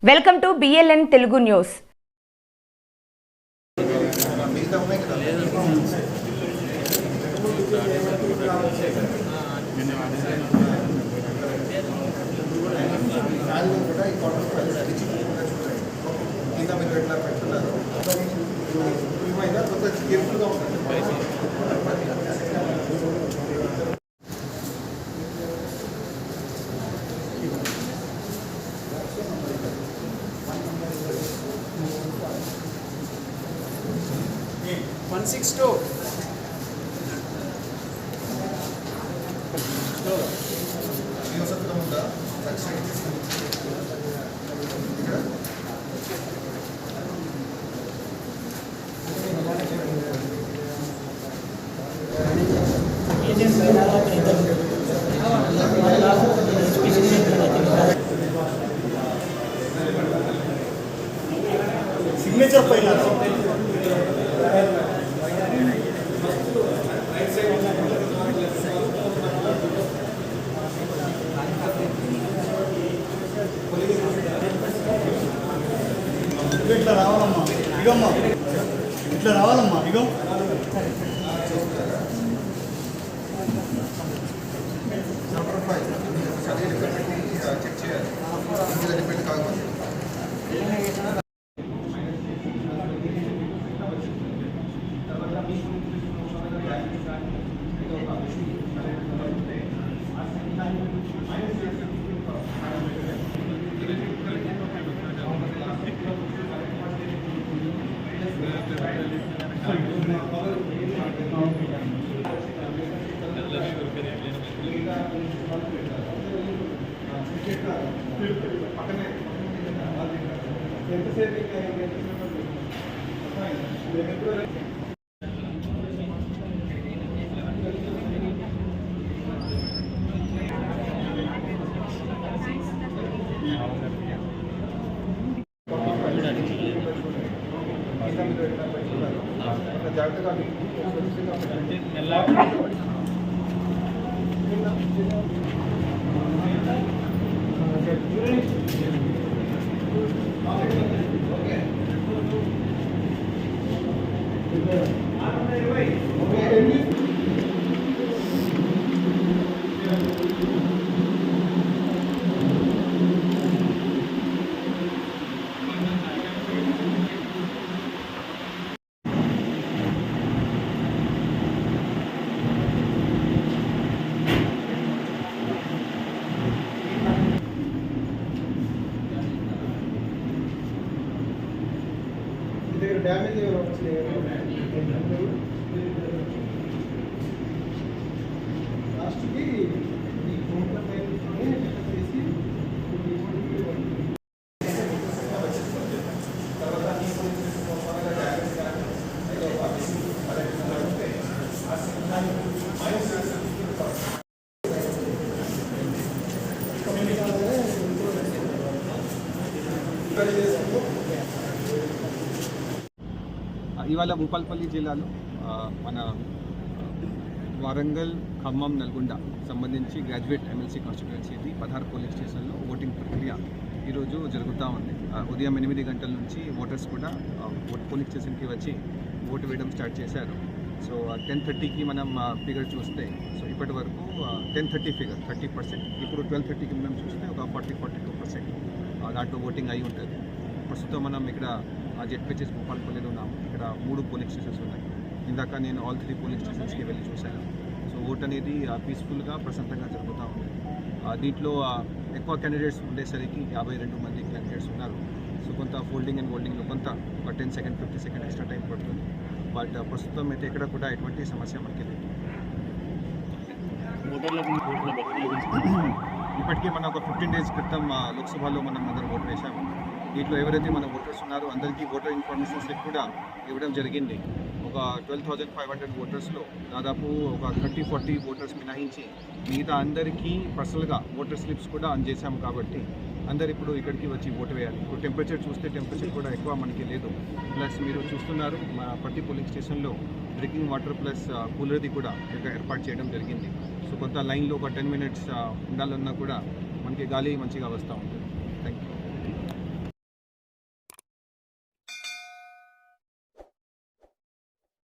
Welcome to BLN Telugu news. Signature పైన ఇట్లా రావాలమ్మా, ఇగమ్మా ఇట్లా రావాలమ్మా, ఇగో చెక్ చేయాలి. డిపెండ్ కాకపోతే జాగ్రత్తగా డ్యామేజ్ లాస్ట్కి ఈ ఫోన్ల పైన చేసి ఇవాళ భూపాల్పల్లి జిల్లాలో మన వరంగల్, ఖమ్మం, నల్గొండ సంబంధించి గ్రాడ్యుయేట్ ఎమ్మెల్సీ కాన్స్టిట్యుయెన్సీ 16 పోలింగ్ స్టేషన్లో ఓటింగ్ ప్రక్రియ ఈరోజు జరుగుతూ ఉంది. ఉదయం 8 గంటల నుంచి ఓటర్స్ కూడా పోలింగ్ స్టేషన్కి వచ్చి ఓటు వేయడం స్టార్ట్ చేశారు. సో 10:30కి మనం ఫిగర్ చూస్తే, సో ఇప్పటి వరకు 10:30 ఫిగర్ 30%, ఇప్పుడు 12:30కి మనం చూస్తే ఒక 42% దాంట్లో ఓటింగ్ అయి ఉంటుంది. ప్రస్తుతం మనం ఇక్కడ జెడ్పీహెచ్ఎస్ భూపాల్పల్లిలో ఉన్నాము. ఇక్కడ 3 పోలింగ్ స్టేషన్స్ ఉన్నాయి. ఇందాక నేను ఆల్ 3 పోలింగ్ స్టేషన్స్కి వెళ్ళి చూశాను. సో ఓట్ అనేది పీస్ఫుల్గా ప్రశాంతంగా జరుగుతూ ఉంది. దీంట్లో ఎక్కువ క్యాండిడేట్స్ ఉండేసరికి 52 మంది క్యాండిడేట్స్ ఉన్నారు. సో కొంత ఫోల్డింగ్ అండ్ హోల్డింగ్లో కొంత ఒక 10 సెకండ్ 50 సెకండ్ ఎక్స్ట్రా టైం పడుతుంది. బట్ ప్రస్తుతం అయితే ఎక్కడ కూడా ఎటువంటి సమస్య మనకి లేదు. ఇప్పటికీ మనం ఒక 15 డేస్ క్రితం లోక్సభలో మనం అందరం ఓటు వేశాము. దీంట్లో ఎవరైతే మన ఓటర్స్ ఉన్నారో అందరికీ ఓటర్ ఇన్ఫర్మేషన్ స్లిప్ కూడా ఇవ్వడం జరిగింది. ఒక 12,500 ఓటర్స్లో దాదాపు ఒక 30-40 ఓటర్స్ మినహాయించి మిగతా అందరికీ పర్సనల్గా ఓటర్ స్లిప్స్ కూడా అందజేశాము. కాబట్టి అందరు ఇప్పుడు ఇక్కడికి వచ్చి ఓటు వేయాలి. ఇప్పుడు టెంపరేచర్ చూస్తే టెంపరేచర్ కూడా ఎక్కువ మనకి లేదు. ప్లస్ మీరు చూస్తున్నారు ప్రతి పోలింగ్ స్టేషన్లో డ్రింకింగ్ వాటర్ ప్లస్ కూలర్ది కూడా ఏర్పాటు చేయడం జరిగింది. సో కొంత లైన్లో ఒక 10 మినిట్స్ ఉండాలన్నా కూడా మనకి గాలి మంచిగా వస్తూ ఉంటుంది.